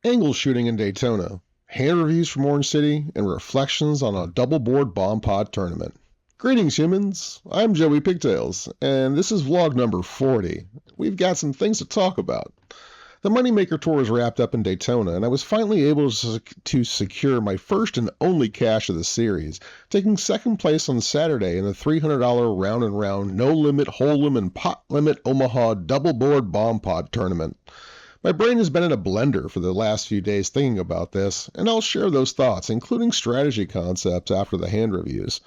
Angle shooting in Daytona, hand reviews from Orange City, and reflections on a double-board bomb pod tournament. Greetings, humans. I'm Joey Pigtails, and this is vlog number 40. We've got some things to talk about. The Moneymaker Tour is wrapped up in Daytona, and I was finally able to secure my first and only cash of the series, taking second place on Saturday in the $300 round and round, no limit, hold'em, and pot limit Omaha double board bomb pod tournament. My brain has been in a blender for the last few days thinking about this, and I'll share those thoughts, including strategy concepts, after the hand reviews.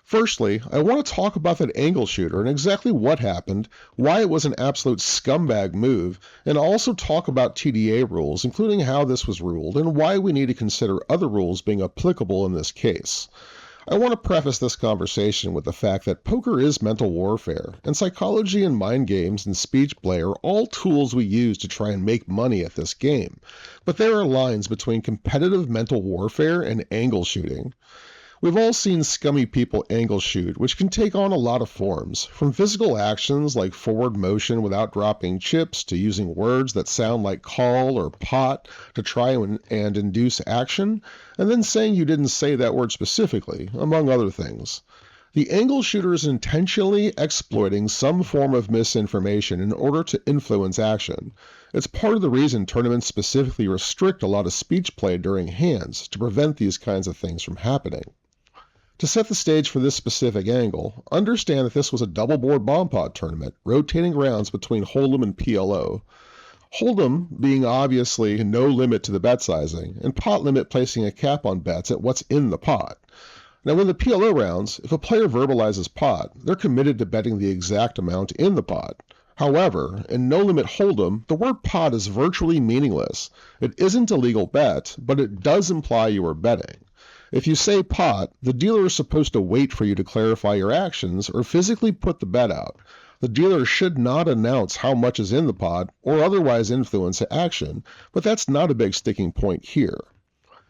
Firstly, I want to talk about that angle shooter and exactly what happened, why it was an absolute scumbag move, and also talk about TDA rules, including how this was ruled, and why we need to consider other rules being applicable in this case. I want to preface this conversation with the fact that poker is mental warfare, and psychology and mind games and speech play are all tools we use to try and make money at this game. But there are lines between competitive mental warfare and angle shooting. We've all seen scummy people angle shoot, which can take on a lot of forms, from physical actions like forward motion without dropping chips, to using words that sound like call or pot to try and induce action, and then saying you didn't say that word specifically, among other things. The angle shooter is intentionally exploiting some form of misinformation in order to influence action. It's part of the reason tournaments specifically restrict a lot of speech play during hands, to prevent these kinds of things from happening. To set the stage for this specific angle, understand that this was a double-board bomb pod tournament, rotating rounds between Hold'em and PLO. Hold'em being obviously no limit to the bet sizing, and pot limit placing a cap on bets at what's in the pot. Now in the PLO rounds, if a player verbalizes pot, they're committed to betting the exact amount in the pot. However, in no limit Hold'em, the word pot is virtually meaningless. It isn't a legal bet, but it does imply you are betting. If you say pot, the dealer is supposed to wait for you to clarify your actions or physically put the bet out. The dealer should not announce how much is in the pot or otherwise influence the action, but that's not a big sticking point here.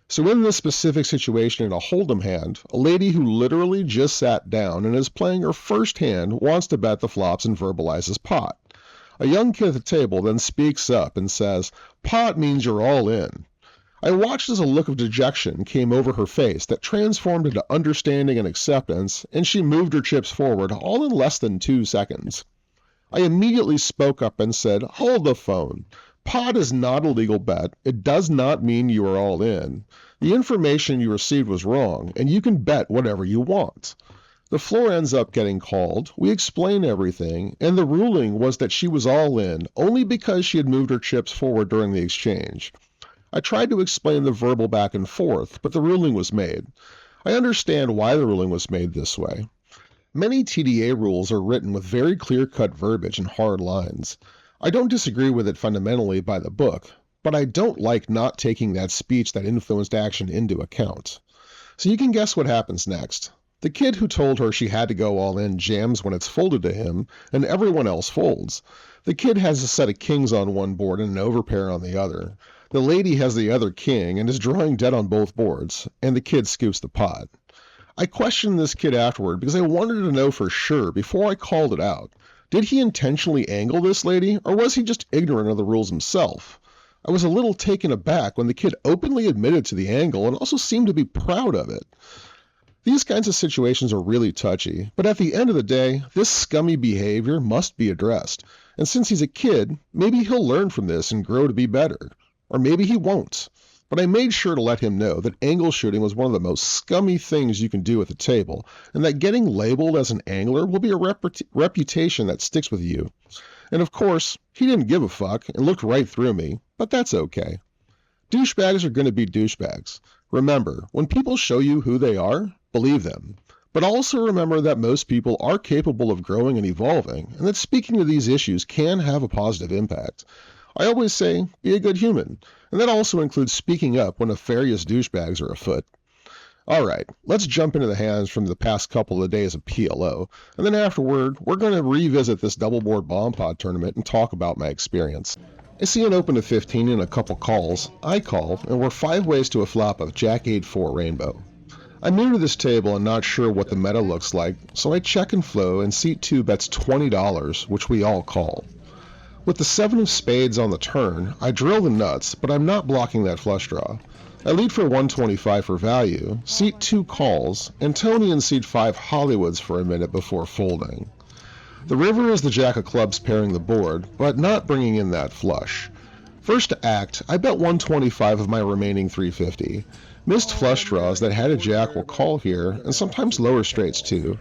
So in this specific situation in a Hold'em hand, a lady who literally just sat down and is playing her first hand wants to bet the flops and verbalizes pot. A young kid at the table then speaks up and says, "Pot means you're all in." I watched as a look of dejection came over her face that transformed into understanding and acceptance, and she moved her chips forward all in less than 2 seconds. I immediately spoke up and said, "Hold the phone. Pot is not a legal bet. It does not mean you are all in. The information you received was wrong, and you can bet whatever you want." The floor ends up getting called, we explain everything, and the ruling was that she was all in only because she had moved her chips forward during the exchange. I tried to explain the verbal back and forth, but the ruling was made. I understand why the ruling was made this way. Many TDA rules are written with very clear-cut verbiage and hard lines. I don't disagree with it fundamentally by the book, but I don't like not taking that speech that influenced action into account. So you can guess what happens next. The kid who told her she had to go all in jams when it's folded to him, and everyone else folds. The kid has a set of kings on one board and an overpair on the other. The lady has the other king and is drawing dead on both boards, and the kid scoops the pot. I questioned this kid afterward because I wanted to know for sure before I called it out. Did he intentionally angle this lady, or was he just ignorant of the rules himself? I was a little taken aback when the kid openly admitted to the angle and also seemed to be proud of it. These kinds of situations are really touchy, but at the end of the day, this scummy behavior must be addressed. And since he's a kid, maybe he'll learn from this and grow to be better. Or maybe he won't. But I made sure to let him know that angle shooting was one of the most scummy things you can do at the table, and that getting labeled as an angler will be a reputation that sticks with you. And of course, he didn't give a fuck and looked right through me, but that's okay. Douchebags are going to be douchebags. Remember, when people show you who they are, believe them. But also remember that most people are capable of growing and evolving, and that speaking to these issues can have a positive impact. I always say, be a good human, and that also includes speaking up when nefarious douchebags are afoot. Alright, let's jump into the hands from the past couple of days of PLO, and then afterward, we're going to revisit this double-board bomb pod tournament and talk about my experience. I see an open to 15 and a couple calls. I call, and we're 5 ways to a flop of Jack-8-4 Rainbow. I'm new to this table and not sure what the meta looks like, so I check and flow, and seat 2 bets $20, which we all call. With the 7 of spades on the turn, I drill the nuts, but I'm not blocking that flush draw. I lead for 125 for value, seat 2 calls, and Tony and seat 5 Hollywoods for a minute before folding. The river is the jack of clubs pairing the board, but not bringing in that flush. First to act, I bet 125 of my remaining 350. Missed flush draws that had a jack will call here, and sometimes lower straights too.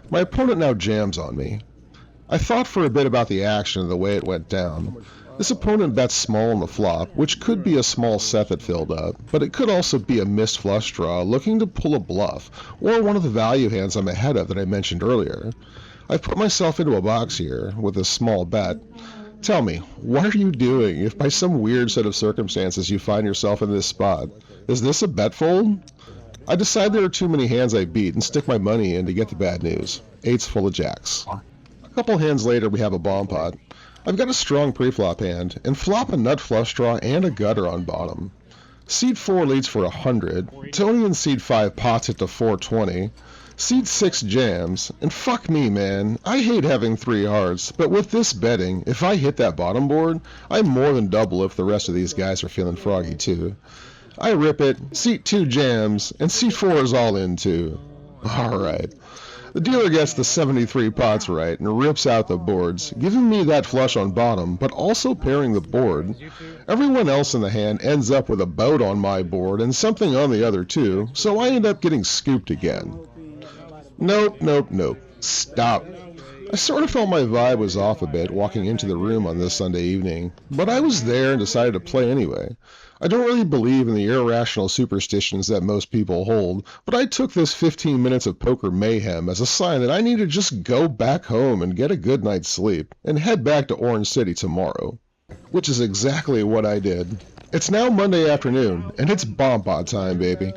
My opponent now jams on me. I thought for a bit about the action and the way it went down. This opponent bets small on the flop, which could be a small set that filled up, but it could also be a missed flush draw looking to pull a bluff, or one of the value hands I'm ahead of that I mentioned earlier. I've put myself into a box here with a small bet. Tell me, what are you doing if by some weird set of circumstances you find yourself in this spot? Is this a bet fold? I decide there are too many hands I beat and stick my money in to get the bad news. 8's full of jacks. A couple hands later we have a bomb pot. I've got a strong pre-flop hand, and flop a nut flush draw and a gutter on bottom. Seed 4 leads for 100, Tony and seed 5 pots it to 420, seed 6 jams, and fuck me man, I hate having 3 hearts, but with this betting, if I hit that bottom board, I more than double if the rest of these guys are feeling froggy too. I rip it, seat 2 jams, and seat 4 is all in too. Alright. The dealer gets the 73 pots right and rips out the boards, giving me that flush on bottom, but also pairing the board. Everyone else in the hand ends up with a boat on my board and something on the other too, so I end up getting scooped again. Nope. Stop. I sort of felt my vibe was off a bit walking into the room on this Sunday evening, but I was there and decided to play anyway. I don't really believe in the irrational superstitions that most people hold, but I took this 15 minutes of poker mayhem as a sign that I need to just go back home and get a good night's sleep, and head back to Orange City tomorrow. Which is exactly what I did. It's now Monday afternoon, and it's bomb pot time, baby.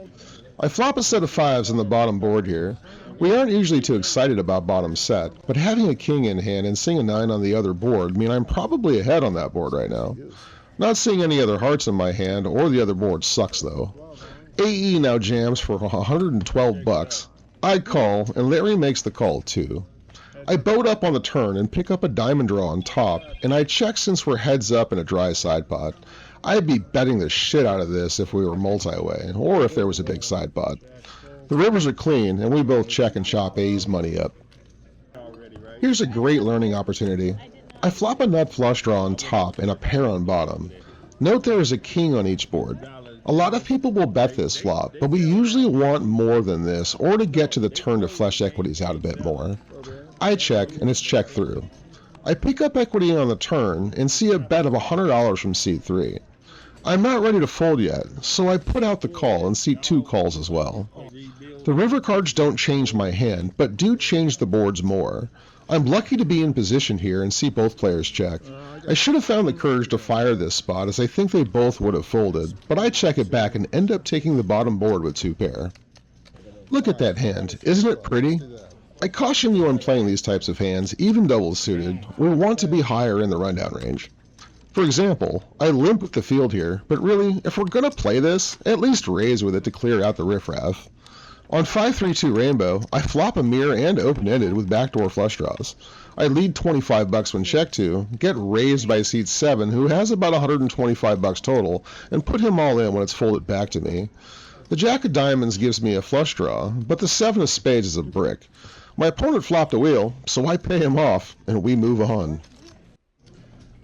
I flop a set of 5s on the bottom board here. We aren't usually too excited about bottom set, but having a king in hand and seeing a 9 on the other board mean I'm probably ahead on that board right now. Not seeing any other hearts in my hand or the other board sucks though. AE now jams for 112 bucks. I call, and Larry makes the call too. I boat up on the turn and pick up a diamond draw on top, and I check since we're heads up in a dry side pot. I'd be betting the shit out of this if we were multi-way, or if there was a big side pot. The rivers are clean, and we both check and chop AE's money up. Here's a great learning opportunity. I flop a nut flush draw on top and a pair on bottom. Note there is a king on each board. A lot of people will bet this flop, but we usually want more than this or to get to the turn to flesh equities out a bit more. I check, and it's check through. I pick up equity on the turn and see a bet of $100 from seat 3. I'm not ready to fold yet, so I put out the call and seat 2 calls as well. The river cards don't change my hand, but do change the boards more. I'm lucky to be in position here and see both players check. I should have found the courage to fire this spot as I think they both would have folded, but I check it back and end up taking the bottom board with 2 pair. Look at that hand, isn't it pretty? I caution you on playing these types of hands, even double suited, will want to be higher in the rundown range. For example, I limp with the field here, but really, if we're gonna play this, at least raise with it to clear out the riffraff. On 5-3-2 Rainbow, I flop a mirror and open-ended with backdoor flush draws. I lead 25 bucks when check to, get raised by seat 7, who has about 125 bucks total, and put him all in when it's folded back to me. The jack of diamonds gives me a flush draw, but the 7 of spades is a brick. My opponent flopped a wheel, so I pay him off, and we move on.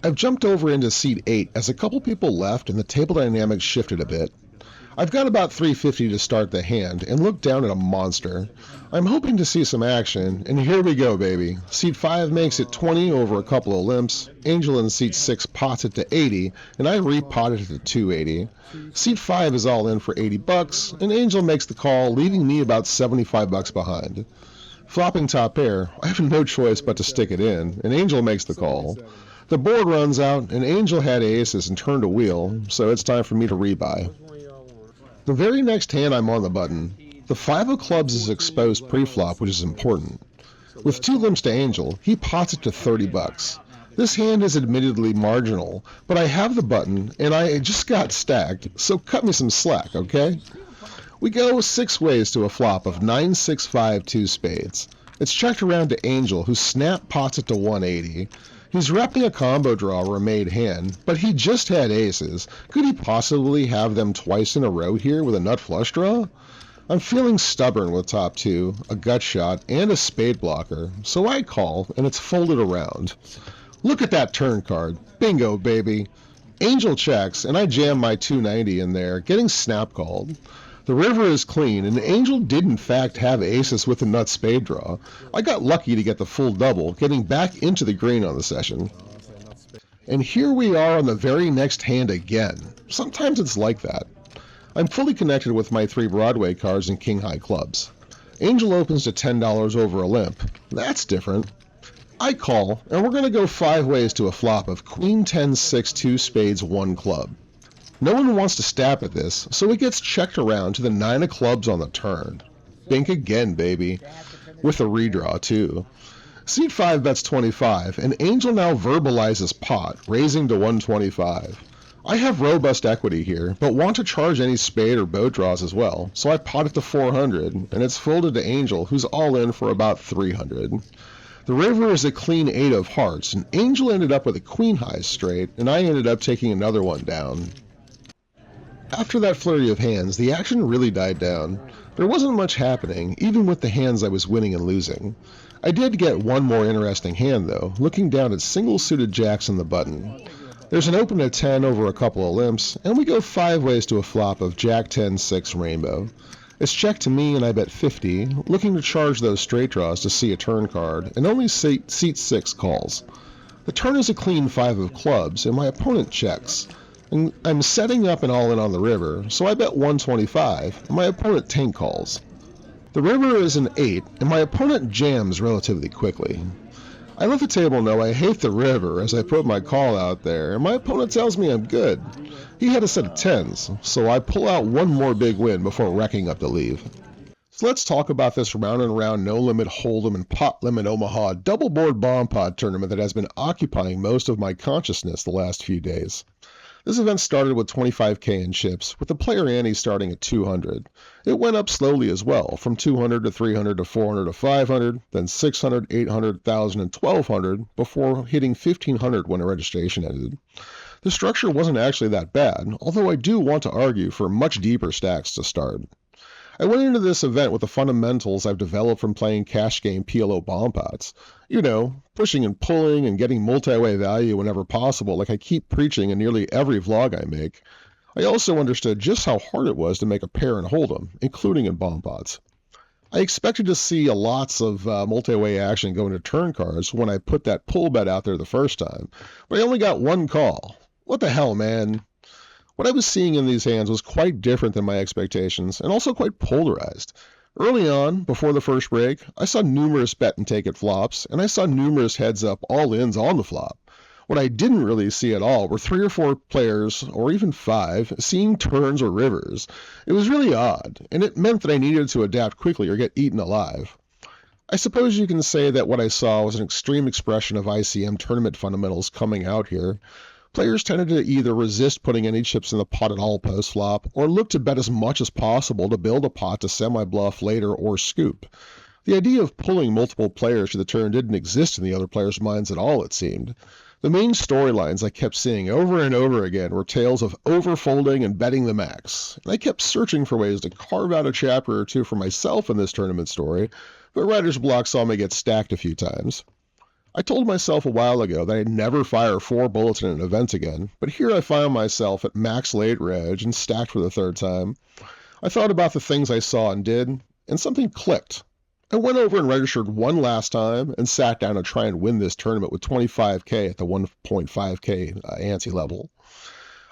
I've jumped over into seat 8 as a couple people left and the table dynamics shifted a bit. I've got about 350 to start the hand and look down at a monster. I'm hoping to see some action, and here we go, baby. Seat 5 makes it 20 over a couple of limps. Angel in seat 6 pots it to 80, and I repotted it to 280. Seat 5 is all in for 80 bucks, and Angel makes the call, leaving me about 75 bucks behind. Flopping top pair, I have no choice but to stick it in, and Angel makes the call. The board runs out, and Angel had aces and turned a wheel, so it's time for me to rebuy. The very next hand I'm on the button. The 5 of clubs is exposed pre-flop, which is important. With 2 limps to Angel, he pots it to 30 bucks. This hand is admittedly marginal, but I have the button, and I just got stacked, so cut me some slack, okay? We go 6 ways to a flop of 9-6-5-2 spades. It's checked around to Angel, who snap pots it to 180. He's repping a combo draw or a made hand, but he just had aces. Could he possibly have them twice in a row here with a nut flush draw? I'm feeling stubborn with top two, a gut shot, and a spade blocker, so I call, and it's folded around. Look at that turn card. Bingo, baby. Angel checks, and I jam my 290 in there, getting snap called. The river is clean, and Angel did in fact have aces with a nut spade draw. I got lucky to get the full double, getting back into the green on the session. And here we are on the very next hand again. Sometimes it's like that. I'm fully connected with my 3 Broadway cards and king high clubs. Angel opens to $10 over a limp. That's different. I call, and we're going to go 5 ways to a flop of queen 10 6 2 spades 1 club. No one wants to stab at this, so it gets checked around to the 9 of clubs on the turn. Bink again, baby. With a redraw, too. Seat 5 bets 25, and Angel now verbalizes pot, raising to 125. I have robust equity here, but want to charge any spade or boat draws as well, so I pot it to 400, and it's folded to Angel, who's all in for about 300. The river is a clean 8 of hearts, and Angel ended up with a queen high straight, and I ended up taking another one down. After that flurry of hands, the action really died down. There wasn't much happening, even with the hands I was winning and losing. I did get one more interesting hand, though, looking down at single-suited jacks on the button. There's an open at 10 over a couple of limps, and we go 5 ways to a flop of jack 10 6 rainbow. It's checked to me, and I bet 50, looking to charge those straight draws to see a turn card, and only seat 6 calls. The turn is a clean 5 of clubs, and my opponent checks. And I'm setting up an all-in on the river, so I bet 125, and my opponent tank calls. The river is an 8, and my opponent jams relatively quickly. I let the table know I hate the river as I put my call out there, and my opponent tells me I'm good. He had a set of 10s, so I pull out one more big win before wrecking up to leave. So let's talk about this round and round no limit hold'em and pot limit Omaha double board bomb pod tournament that has been occupying most of my consciousness the last few days. This event started with 25k in chips, with the player ante starting at 200. It went up slowly as well, from 200 to 300 to 400 to 500, then 600, 800, 1000, and 1200, before hitting 1500 when the registration ended. The structure wasn't actually that bad, although I do want to argue for much deeper stacks to start. I went into this event with the fundamentals I've developed from playing cash game PLO bomb pots. You know, pushing and pulling and getting multi-way value whenever possible, like I keep preaching in nearly every vlog I make. I also understood just how hard it was to make a pair and hold'em, including in bomb pots. I expected to see lots of multi-way action go into turn cards when I put that pull bet out there the first time, but I only got one call. What the hell, man? What I was seeing in these hands was quite different than my expectations, and also quite polarized. Early on, before the first break, I saw numerous bet and take it flops, and I saw numerous heads up all-ins on the flop. What I didn't really see at all were 3 or 4 players, or even 5, seeing turns or rivers. It was really odd, and it meant that I needed to adapt quickly or get eaten alive. I suppose you can say that what I saw was an extreme expression of ICM tournament fundamentals coming out here. Players tended to either resist putting any chips in the pot at all post-flop, or look to bet as much as possible to build a pot to semi-bluff later or scoop. The idea of pulling multiple players to the turn didn't exist in the other players' minds at all, it seemed. The main storylines I kept seeing over and over again were tales of overfolding and betting the max, and I kept searching for ways to carve out a chapter or two for myself in this tournament story, but writer's block saw me get stacked a few times. I told myself a while ago that I'd never fire 4 bullets in an event again, but here I found myself at max late reg and stacked for the 3rd time. I thought about the things I saw and did, and something clicked. I went over and registered one last time and sat down to try and win this tournament with 25k at the 1.5k ante level.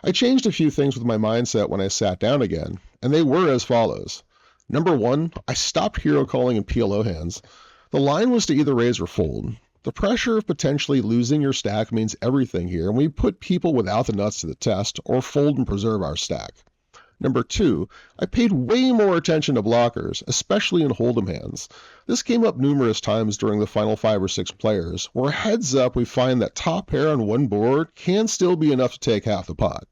I changed a few things with my mindset when I sat down again, and they were as follows. Number 1, I stopped hero calling in PLO hands. The line was to either raise or fold. The pressure of potentially losing your stack means everything here, and we put people without the nuts to the test, or fold and preserve our stack. Number 2, I paid way more attention to blockers, especially in hold'em hands. This came up numerous times during the final 5 or 6 players, where heads up we find that top pair on one board can still be enough to take half the pot.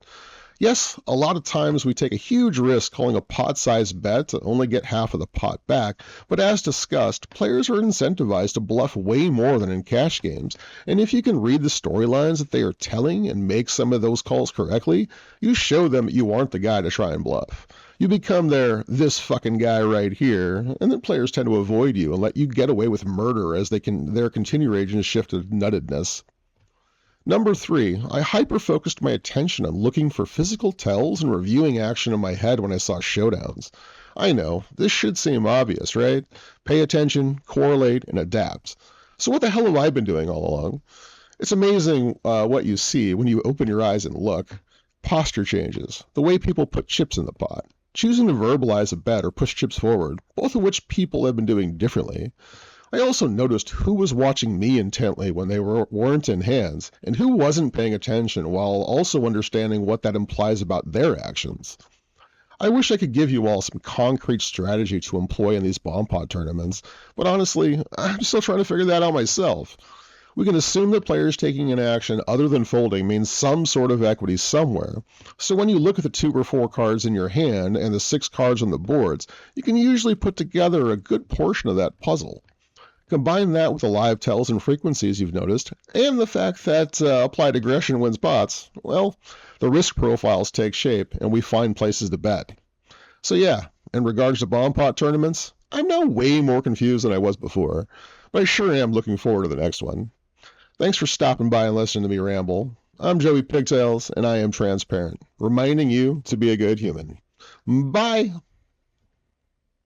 Yes, a lot of times we take a huge risk calling a pot-sized bet to only get half of the pot back, but as discussed, players are incentivized to bluff way more than in cash games, and if you can read the storylines that they are telling and make some of those calls correctly, you show them that you aren't the guy to try and bluff. You become their "this fucking guy right here," and then players tend to avoid you and let you get away with murder as their continuation shift to nuttedness. Number 3, I hyper-focused my attention on looking for physical tells and reviewing action in my head when I saw showdowns. I know, this should seem obvious, right? Pay attention, correlate, and adapt. So what the hell have I been doing all along? It's amazing what you see when you open your eyes and look. Posture changes, the way people put chips in the pot, choosing to verbalize a bet or push chips forward, both of which people have been doing differently. I also noticed who was watching me intently when they weren't in hands, and who wasn't paying attention while also understanding what that implies about their actions. I wish I could give you all some concrete strategy to employ in these bomb pod tournaments, but honestly, I'm still trying to figure that out myself. We can assume that players taking an action other than folding means some sort of equity somewhere. So when you look at the 2 or 4 cards in your hand and the 6 cards on the boards, you can usually put together a good portion of that puzzle. Combine that with the live tells and frequencies you've noticed, and the fact that applied aggression wins pots, well, the risk profiles take shape and we find places to bet. So yeah, in regards to bomb pot tournaments, I'm now way more confused than I was before, but I sure am looking forward to the next one. Thanks for stopping by and listening to me ramble. I'm Joey Pigtails, and I am transparent, reminding you to be a good human. Bye!